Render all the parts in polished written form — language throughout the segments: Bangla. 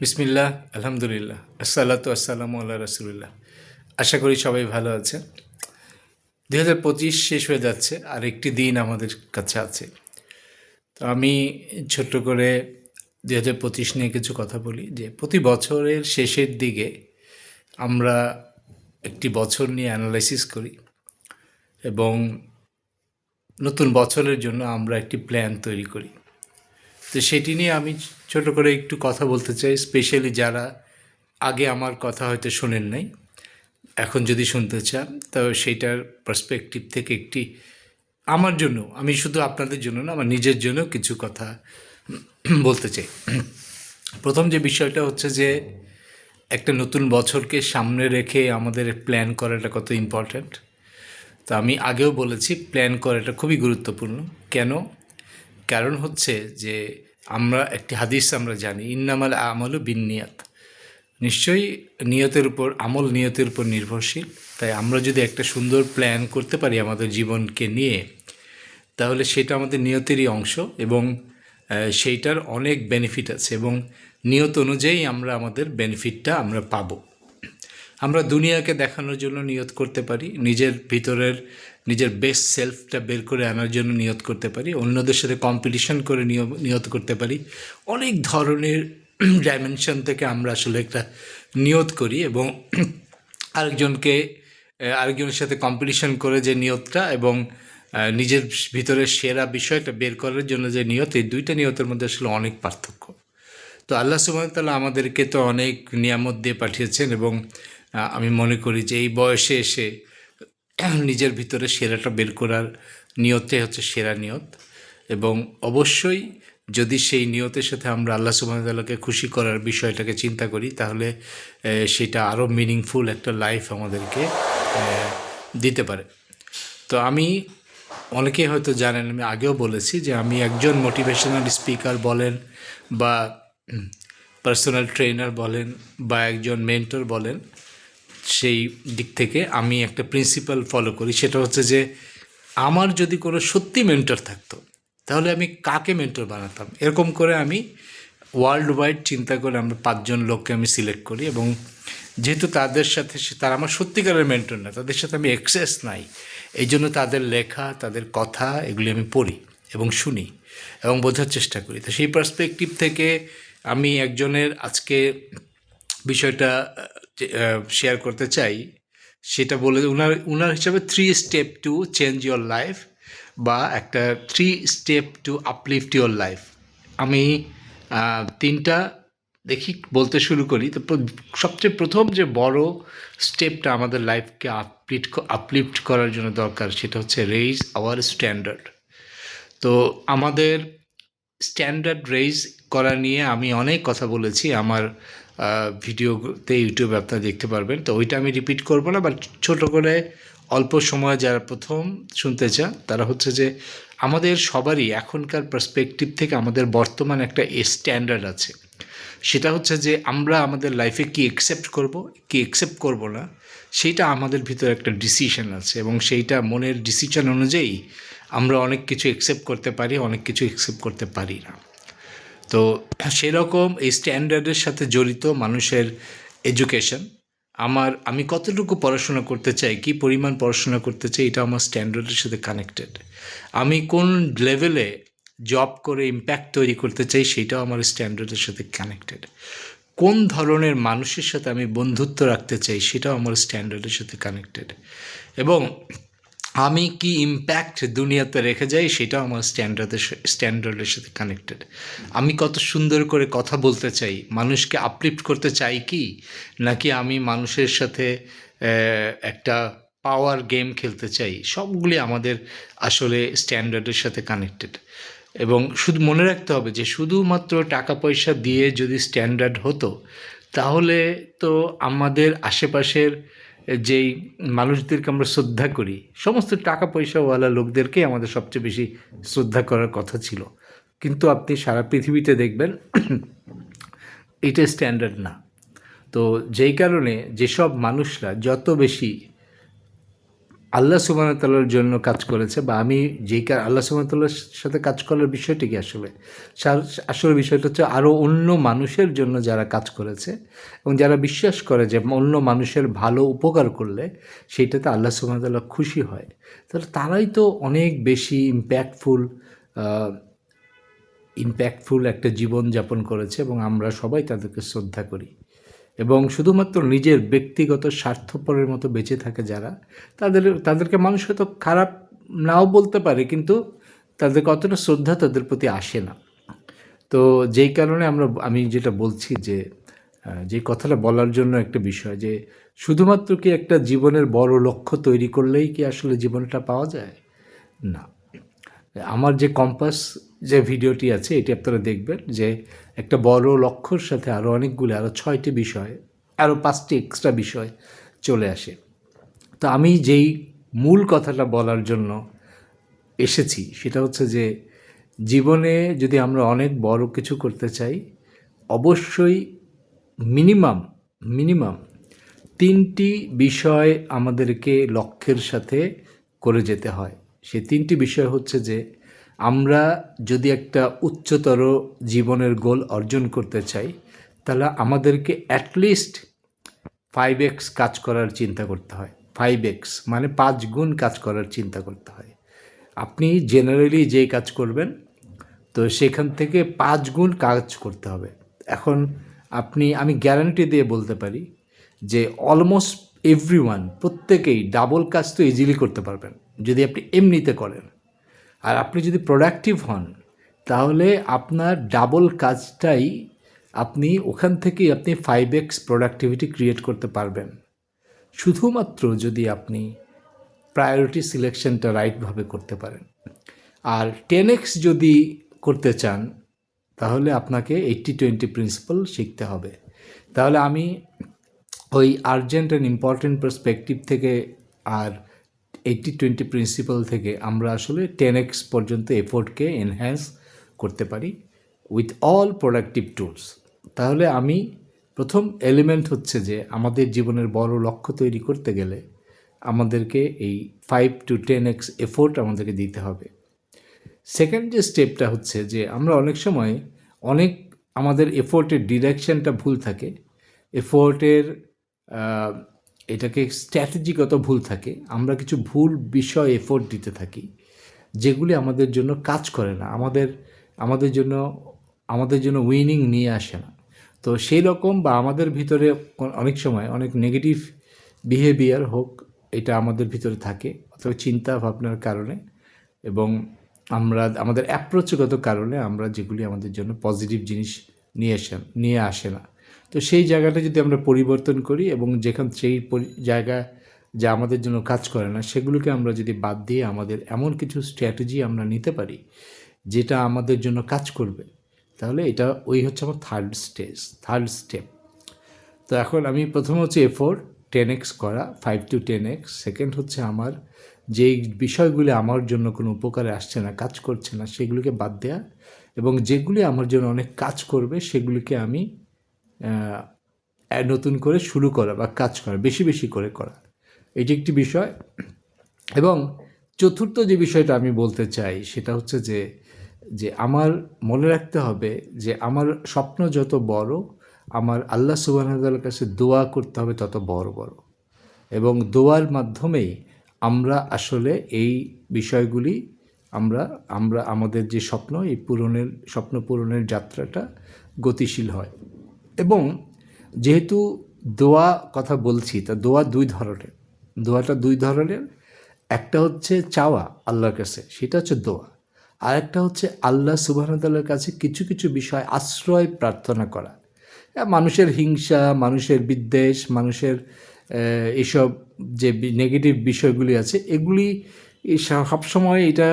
বিসমিল্লাহ, আলহামদুলিল্লাহ, আসসালাতু আসসালামু আল্লাহ রাসুলিল্লাহ। আশা করি সবাই ভালো আছে। 2025 শেষ হয়ে যাচ্ছে, আর একটি দিন আমাদের কাছে আছে। তো আমি ছোট্ট করে 2025 নিয়ে কিছু কথা বলি যে প্রতি বছরের শেষের দিকে আমরা একটি বছর নিয়ে অ্যানালাইসিস করি এবং নতুন বছরের জন্য আমরা একটি প্ল্যান তৈরি করি। তো সেটি নিয়ে আমি ছোট করে একটু কথা বলতে চাই, স্পেশালি যারা আগে আমার কথা হয়তো শোনেন নাই, এখন যদি শুনতে চান তো সেইটার পার্সপেক্টিভ থেকে একটি আমার জন্য, আমি শুধু আপনাদের জন্য না, আমার নিজের জন্য কিছু কথা বলতে চাই। প্রথম যে বিষয়টা হচ্ছে যে একটা নতুন বছরকে সামনে রেখে আমাদের প্ল্যান করাটা কত ইম্পর্ট্যান্ট। তো আমি আগেও বলেছি, প্ল্যান করাটা খুবই গুরুত্বপূর্ণ। কেন? কারণ হচ্ছে যে আমরা একটি হাদিস আমরা জানি, ইন্নামাল আমালু বিন্নিয়াত। নিশ্চয়ই নিয়তের উপর, আমল নিয়তের উপর নির্ভরশীল। তাই আমরা যদি একটা সুন্দর প্ল্যান করতে পারি আমাদের জীবনকে নিয়ে, তাহলে সেটা আমাদের নিয়তেরই অংশ এবং সেইটার অনেক বেনিফিট আছে এবং নিয়ত অনুযায়ী আমরা আমাদের বেনিফিটটা আমরা পাবো। আমরা দুনিয়াকে দেখানোর জন্য নিয়ত করতে পারি, নিজের ভিতরের নিজের বেস্ট সেলফটা বের করে আনার জন্য নিয়ত করতে পারি, অন্যদের সাথে কম্পিটিশন করে নিয়ত করতে পারি। অনেক ধরনের ডাইমেনশন থেকে আমরা আসলে একটা নিয়ত করি এবং আরেকজনকে আরেকজনের সাথে কম্পিটিশন করে যে নিয়তটা এবং নিজের ভিতরের সেরা বিষয়টা বের করার জন্য যে নিয়ত, এই দুইটা নিয়তের মধ্যে আসলে অনেক পার্থক্য। তো আল্লাহ সুবহানাহু ওয়া তাআলা আমাদেরকে তো অনেক নিয়ামত দিয়ে পাঠিয়েছেন এবং আমি মনে করি যে এই বয়সে এসে নিজের ভিতরে সেরাটা বের করার নিয়তটাই হচ্ছে সেরা নিয়ত। এবং অবশ্যই যদি সেই নিয়তের সাথে আমরা আল্লাহ সুবহানাহু ওয়া তাআলাকে খুশি করার বিষয়টাকে চিন্তা করি, তাহলে সেটা আরও মিনিংফুল একটা লাইফ আমাদেরকে দিতে পারে। তো আমি, অনেকেই হয়তো জানেন, আমি আগেও বলেছি যে আমি একজন মোটিভেশনাল স্পিকার বলেন বা পার্সোনাল ট্রেনার বলেন বা একজন মেন্টর বলেন, সেই দিক থেকে আমি একটা প্রিন্সিপাল ফলো করি। সেটা হচ্ছে যে আমার যদি কোনো সত্যি মেন্টর থাকতো, তাহলে আমি কাকে মেন্টর বানাতাম। এরকম করে আমি ওয়ার্ল্ড ওয়াইড চিন্তা করে আমরা 5জন লোককে আমি সিলেক্ট করি এবং যেহেতু তাদের সাথে তারা আমার সত্যিকারের মেন্টর না, তাদের সাথে আমি অ্যাক্সেস নাই, এই জন্য তাদের লেখা, তাদের কথা এগুলি আমি পড়ি এবং শুনি এবং বোঝার চেষ্টা করি। তো সেই পার্সপেক্টিভ থেকে আমি একজনের আজকে বিষয়টা শেয়ার করতে চাই। সেটা বলে উনার হিসাবে 3 step to change your life বা একটা 3 step to uplift your life. আমি 3টা দেখি বলতে শুরু করি। তো সবচেয়ে প্রথম যে বড় স্টেপটা আমাদের লাইফকে আপলিফট করার জন্য দরকার, সেটা হচ্ছে রেইজ আওয়ার স্ট্যান্ডার্ড। তো আমাদের স্ট্যান্ডার্ড রেইজ করা নিয়ে আমি অনেক কথা বলেছি আমার ভিডিওতে, ইউটিউবে আপনারা দেখতে পারবেন। তো ওইটা আমি রিপিট করব না, বাট ছোট করে অল্প সময় যারা প্রথম শুনতে চান তারা হচ্ছে যে আমাদের সবারই এখনকার পার্সপেক্টিভ থেকে আমাদের বর্তমান একটা স্ট্যান্ডার্ড আছে। সেটা হচ্ছে যে আমরা আমাদের লাইফে কি অ্যাকসেপ্ট করব, কি অ্যাকসেপ্ট করব না, সেইটা আমাদের ভিতরে একটা ডিসিশন আছে এবং সেইটা মনের ডিসিশন অনুযায়ী আমরা অনেক কিছু অ্যাকসেপ্ট করতে পারি, অনেক কিছু অ্যাকসেপ্ট করতে পারি না। তো সেরকম এই স্ট্যান্ডার্ডের সাথে জড়িত মানুষের এডুকেশন। আমি কতটুকু পড়াশোনা করতে চাই, কী পরিমাণ পড়াশোনা করতে চাই, এটা আমার স্ট্যান্ডার্ডের সাথে কানেক্টেড। আমি কোন লেভেলে জব করে ইম্প্যাক্ট তৈরি করতে চাই, সেটাও আমার স্ট্যান্ডার্ডের সাথে কানেক্টেড। কোন ধরনের মানুষের সাথে আমি বন্ধুত্ব রাখতে চাই, সেটাও আমার স্ট্যান্ডার্ডের সাথে কানেক্টেড। এবং আমি কি ইম্প্যাক্ট দুনিয়াতে রেখে যাই, সেটাও আমার স্ট্যান্ডার্ডের সাথে কানেক্টেড। আমি কত সুন্দর করে কথা বলতে চাই, মানুষকে আপলিফ্ট করতে চাই কি, নাকি আমি মানুষের সাথে একটা পাওয়ার গেম খেলতে চাই, সবগুলি আমাদের আসলে স্ট্যান্ডার্ডের সাথে কানেক্টেড। এবং শুধু মনে রাখতে হবে যে শুধুমাত্র টাকা পয়সা দিয়ে যদি স্ট্যান্ডার্ড হতো, তাহলে তো আমাদের আশেপাশের যেই মানুষদেরকে আমরা শ্রদ্ধা করি, সমস্ত টাকা পয়সাওয়ালা লোকদেরকেই আমাদের সবচেয়ে বেশি শ্রদ্ধা করার কথা ছিল। কিন্তু আপনি সারা পৃথিবীতে দেখবেন এটা স্ট্যান্ডার্ড না। তো যেই কারণে যেসব মানুষরা যত বেশি আল্লাহ সুবহানাহু ওয়া তাআলার জন্য কাজ করেছে, বা আমি যেই আল্লাহ সুবহানাহু ওয়া তাআলার সাথে কাজ করার বিষয়টি কি আসলে আসলে বিষয়টা হচ্ছে আরও অন্য মানুষের জন্য যারা কাজ করেছে এবং যারা বিশ্বাস করে যে অন্য মানুষের ভালো উপকার করলে সেইটাতে আল্লাহ সুবহানাহু ওয়া তাআলা খুশি হয়, তাহলে তারাই তো অনেক বেশি ইম্প্যাক্টফুল একটা জীবন যাপন করেছে এবং আমরা সবাই তাদেরকে শ্রদ্ধা করি। এবং শুধুমাত্র নিজের ব্যক্তিগত স্বার্থপরের মতো বেঁচে থাকে যারা, তাদেরকে মানুষ হয়তো খারাপ নাও বলতে পারে, কিন্তু তাদেরকে অতটা শ্রদ্ধা তাদের প্রতি আসে না। তো যেই কারণে আমি যেটা বলছি যে যে কথাটা বলার জন্য একটা বিষয় যে শুধুমাত্র কি একটা জীবনের বড় লক্ষ্য তৈরি করলেই কি আসলে জীবনটা পাওয়া যায়? না। আমার যে কম্পাস যে ভিডিওটি আছে এটি আপনারা দেখবেন যে একটা বড় লক্ষ্যর সাথে আরও অনেকগুলো, আরও 6টি বিষয়, আরও 5টি এক্সট্রা বিষয় চলে আসে। তো আমি যেই মূল কথাটা বলার জন্য এসেছি সেটা হচ্ছে যে জীবনে যদি আমরা অনেক বড় কিছু করতে চাই, অবশ্যই মিনিমাম 3টি বিষয় আমাদেরকে লক্ষ্যের সাথে করে যেতে হয়। সেই 3টি বিষয় হচ্ছে যে আমরা যদি একটা উচ্চতর জীবনের গোল অর্জন করতে চাই, তাহলে আমাদেরকে অ্যাটলিস্ট 5x কাজ করার চিন্তা করতে হয়। 5x মানে 5 গুণ কাজ করার চিন্তা করতে হয়। আপনি জেনারেলি যেই কাজ করবেন, তো সেখান থেকে 5 গুণ কাজ করতে হবে। এখন আমি গ্যারান্টি দিয়ে বলতে পারি যে অলমোস্ট এভরিওয়ান, প্রত্যেকেই ডাবল কাজ তো ইজিলি করতে পারবেন যদি আপনি এমনিতে করেন। আর আপনি যদি প্রোডাক্টিভ হন, তাহলে আপনার ডাবল কাজটাই ওখান থেকেই আপনি 5x প্রোডাক্টিভিটি ক্রিয়েট করতে পারবেন, শুধুমাত্র যদি আপনি প্রায়োরিটি সিলেকশনটা রাইটভাবে করতে পারেন। আর 10x যদি করতে চান, তাহলে আপনাকে 80-20 প্রিন্সিপাল শিখতে হবে। তাহলে আমি ওই আর্জেন্ট অ্যান্ড ইম্পর্টেন্ট পার্সপেক্টিভ থেকে আর 80-20 প্রিন্সিপাল থেকে আমরা আসলে 10x পর্যন্ত এফোর্টকে এনহ্যান্স করতে পারি উইথ অল প্রোডাক্টিভ টুলস। তাহলে প্রথম এলিমেন্ট হচ্ছে যে আমাদের জীবনের বড় লক্ষ্য তৈরি করতে গেলে আমাদেরকে এই 5-10x এফোর্ট আমাদেরকে দিতে হবে। সেকেন্ড যে স্টেপটা হচ্ছে যে আমরা অনেক সময় আমাদের এফোর্টের ডিরেকশনটা ভুল থাকে, এটাকে স্ট্র্যাটেজিগত ভুল থাকে। আমরা কিছু ভুল বিষয় এফোর্ট দিতে থাকি যেগুলি আমাদের জন্য কাজ করে না, আমাদের জন্য উইনিং নিয়ে আসে না। তো সেই রকম বা আমাদের ভিতরে অনেক সময় অনেক নেগেটিভ বিহেভিয়ার হোক, এটা আমাদের ভিতরে থাকে অথবা চিন্তা ভাবনার কারণে এবং আমাদের অ্যাপ্রোচগত কারণে আমরা যেগুলি আমাদের জন্য পজিটিভ জিনিস নিয়ে আসে না। তো সেই জায়গাটা যদি আমরা পরিবর্তন করি এবং সেই জায়গা যা আমাদের জন্য কাজ করে না সেগুলোকে আমরা যদি বাদ দিয়ে আমাদের এমন কিছু স্ট্র্যাটেজি আমরা নিতে পারি যেটা আমাদের জন্য কাজ করবে, তাহলে ওই হচ্ছে আমার থার্ড স্টেপ। তো এখন আমি প্রথম হচ্ছে এফোর্ট 10x করা, 5-10x। সেকেন্ড হচ্ছে আমার যেই বিষয়গুলি আমার জন্য কোনো উপকারে আসছে না, কাজ করছে না, সেগুলিকে বাদ দেওয়া এবং যেগুলি আমার জন্য অনেক কাজ করবে সেগুলিকে আমি নতুন করে শুরু করা বা কাজ করা, বেশি বেশি করে করা, এটি একটি বিষয়। এবং চতুর্থ যে বিষয়টা আমি বলতে চাই সেটা হচ্ছে যে আমার মনে রাখতে হবে যে আমার স্বপ্ন যত বড়, আমার আল্লাহ সুবহানাহু ওয়া তাআলার কাছে দোয়া করতে হবে তত বড় বড়, এবং দোয়ার মাধ্যমেই আমরা আসলে এই বিষয়গুলি আমাদের যে স্বপ্ন, এই স্বপ্ন পূরণের যাত্রাটা গতিশীল হয়। এবং যেহেতু দোয়া কথা বলছি, তা দোয়াটা দুই ধরনের। একটা হচ্ছে চাওয়া আল্লাহর কাছে, সেটা হচ্ছে দোয়া। আর একটা হচ্ছে আল্লাহ সুবহানাহু ওয়া তাআলার কাছে কিছু কিছু বিষয় আশ্রয় প্রার্থনা করা। মানুষের হিংসা, মানুষের বিদ্বেষ, মানুষের এসব যে নেগেটিভ বিষয়গুলি আছে, এগুলি সবসময় এটা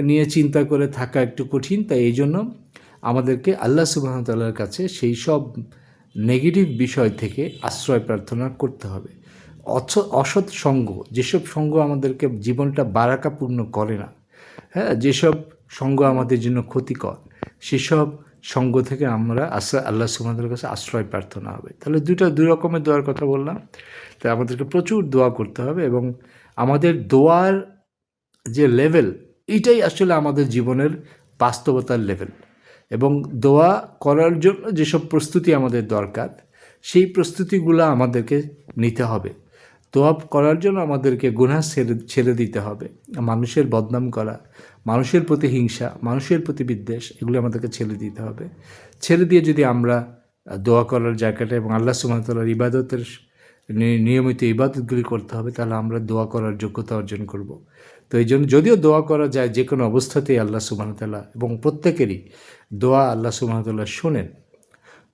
নিয়ে চিন্তা করে থাকা একটু কঠিন। তাই এই জন্য আমাদেরকে আল্লাহ সুবহানাহু ওয়া তাআলার কাছে সেই সব নেগেটিভ বিষয় থেকে আশ্রয় প্রার্থনা করতে হবে। অসৎ সঙ্গ, যেসব সঙ্গ আমাদেরকে জীবনটা বারাকাপূর্ণ করে না, হ্যাঁ, যেসব সঙ্গ আমাদের জন্য ক্ষতিকর, সেসব সঙ্গ থেকে আমরা আল্লাহ সুবহানাহু ওয়া তাআলার কাছে আশ্রয় প্রার্থনা হবে। তাহলে দুই রকমের দোয়ার কথা বললাম। তাই আমাদেরকে প্রচুর দোয়া করতে হবে এবং আমাদের দোয়ার যে লেভেল, এটাই আসলে আমাদের জীবনের বাস্তবতার লেভেল। এবং দোয়া করার জন্য যেসব প্রস্তুতি আমাদের দরকার, সেই প্রস্তুতিগুলো আমাদেরকে নিতে হবে। দোয়া করার জন্য আমাদেরকে গুনাহ ছেড়ে দিতে হবে। মানুষের বদনাম করা, মানুষের প্রতি হিংসা, মানুষের প্রতি বিদ্বেষ, এগুলো আমাদেরকে ছেড়ে দিতে হবে। ছেড়ে দিয়ে যদি আমরা দোয়া করার জায়গাটা এবং আল্লাহ সুবহানাহু ওয়া তাআলার ইবাদতের নিয়মিত ইবাদতগুলি করতে হবে, তাহলে আমরা দোয়া করার যোগ্যতা অর্জন করব। তো এই জন্য যদিও দোয়া করা যায় যে কোনো অবস্থাতেই আল্লাহ সুবহানাহু ওয়া তাআলা, এবং প্রত্যেকেরই দোয়া আল্লাহ সুবহানাহু ওয়া তাআলা শোনেন।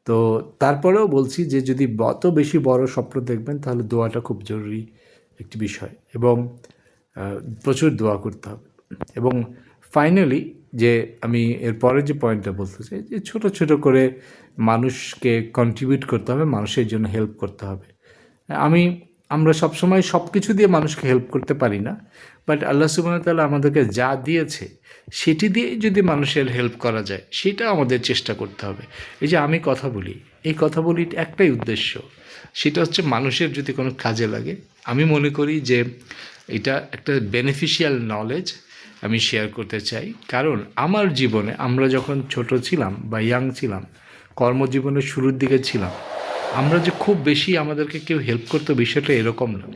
তো তারপরেও বলছি যে যদি অত বেশি বড় স্বপ্ন দেখবেন, তাহলে দোয়াটা খুব জরুরি একটি বিষয়, এবং প্রচুর দোয়া করতে হবে। এবং ফাইনালি যে আমি এরপরে যে পয়েন্টটা বলতে চাই, যে ছোট ছোট করে মানুষকে কন্ট্রিবিউট করতে হবে, মানুষের জন্য হেল্প করতে হবে। আমরা সবসময় সব কিছু দিয়ে মানুষকে হেল্প করতে পারি না, বাট আল্লাহ সুবহানাহু ওয়া তাআলা আমাদেরকে যা দিয়েছে সেটি দিয়েই যদি মানুষের হেল্প করা যায়, সেটা আমাদের চেষ্টা করতে হবে। এই যে আমি কথা বলি, এই কথা বলির একটাই উদ্দেশ্য, সেটা হচ্ছে মানুষের যদি কোনো কাজে লাগে। আমি মনে করি যে এটা একটা বেনিফিশিয়াল নলেজ আমি শেয়ার করতে চাই। কারণ আমার জীবনে, আমরা যখন ছোট ছিলাম বা ইয়াং ছিলাম, কর্মজীবনের শুরুর দিকে ছিলাম, আমরা যে খুব বেশি আমাদেরকে কেউ হেল্প করতো, বিষয়টা এরকম না।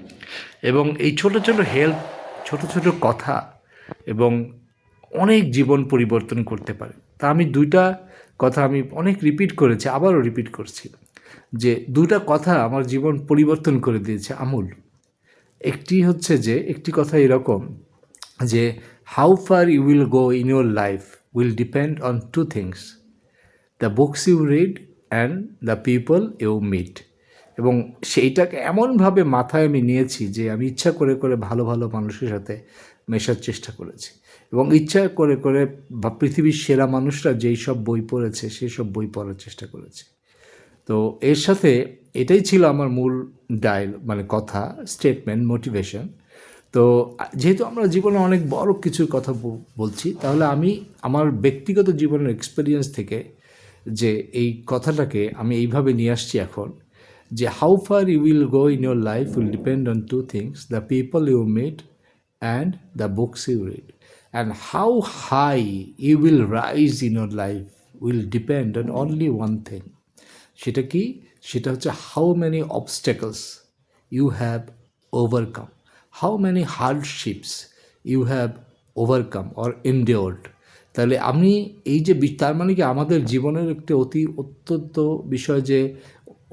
এবং এই ছোট ছোট হেল্প, ছোট ছোট কথা এবং অনেক জীবন পরিবর্তন করতে পারে। তা আমি দুইটা কথা আমি অনেক রিপিট করেছি, আবারও রিপিট করছি, যে দুটা কথা আমার জীবন পরিবর্তন করে দিয়েছে আমূল। একটি হচ্ছে যে, একটি কথা এরকম যে how far you will go in your life will depend on two things: the books you read and the people you meet. এবং সেইটাকে এমনভাবে মাথায় আমি নিয়েছি যে আমি ইচ্ছা করে করে ভালো ভালো মানুষের সাথে মেশার চেষ্টা করেছি, এবং ইচ্ছা করে করে পৃথিবীর সেরা মানুষরা যেই সব বই পড়েছে সেই সব বই পড়ার চেষ্টা করেছি। তো এর সাথে এটাই ছিল আমার মূল মানে কথা, স্টেটমেন্ট, মোটিভেশন। তো যেহেতু আমরা জীবনে অনেক বড় কিছুর কথা বলছি, তাহলে আমি আমার ব্যক্তিগত জীবনের এক্সপিরিয়েন্স থেকে যে এই কথাটাকে আমি এইভাবে নিয়ে আসছি এখন, যে how far you will go in your life will depend on two things: the people you meet and the books you read. And how high you will rise in your life will depend on only one thing. সেটা কি? সেটা হচ্ছে how many obstacles you have overcome, how many hardships you have overcome or endured. তাহলে আমি এই যে, তার মানে কি আমাদের জীবনের একটি অত্যন্ত বিষয়, যে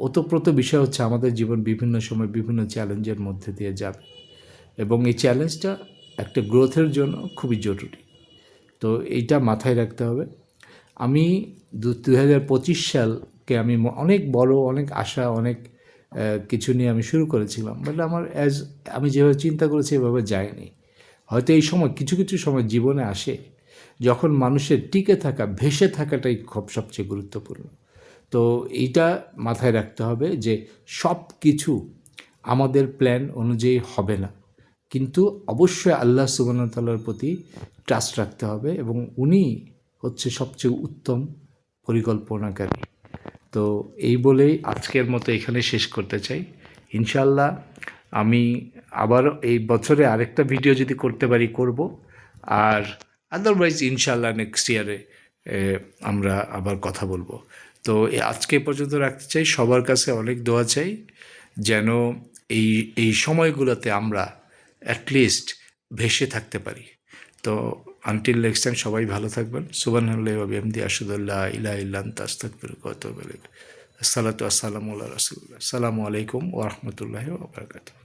ওতপ্রোত বিষয় হচ্ছে আমাদের জীবন বিভিন্ন সময় বিভিন্ন চ্যালেঞ্জের মধ্যে দিয়ে যাবে, এবং এই চ্যালেঞ্জটা একটা গ্রোথের জন্য খুবই জরুরি। তো এইটা মাথায় রাখতে হবে। আমি 2025 সালকে আমি অনেক বড়, অনেক আশা, অনেক কিছু নিয়ে আমি শুরু করেছিলাম, বাট আমার আমি যেভাবে চিন্তা করেছি এভাবে যায়নি। হয়তো এই সময় কিছু কিছু সময় জীবনে আসে যখন মানুষের টিকে থাকা, ভেসে থাকাটাই সবচেয়ে গুরুত্বপূর্ণ। তো এইটা মাথায় রাখতে হবে যে সব কিছু আমাদের প্ল্যান অনুযায়ী হবে না, কিন্তু অবশ্যই আল্লাহ সুবহানাহু ওয়া তাআলার প্রতি ট্রাস্ট রাখতে হবে, এবং উনি হচ্ছে সবচেয়ে উত্তম পরিকল্পনাকারী। তো এই বলেই আজকের মতো এখানে শেষ করতে চাই। ইনশাল্লাহ আমি আবার এই বছরে আরেকটা ভিডিও যদি করতে পারি করব, আর আদারওয়াইজ ইনশাল্লাহ নেক্সট ইয়ারে আমরা আবার কথা বলবো। তো আজকে পর্যন্ত রাখতে চাই। সবার কাছে অনেক দোয়া চাই যেন এই এই সময়গুলোতে আমরা অ্যাটলিস্ট ভেসে থাকতে পারি। তো আনটিল নেক্সট টাইম সবাই ভালো থাকবেন। সুবহানাল্লাহি ওয়া বিহামদিহি আশহাদু আল্লা ইলাহা ইল্লা আনতা আস্তাগফিরুকা ওয়া আতুবু ইলাইক। আসসালাতু ওয়াসসালামু আলা রাসূলিল্লাহ। আসসালামু আলাইকুম ওয়া রাহমাতুল্লাহি ওয়া বারাকাতুহু।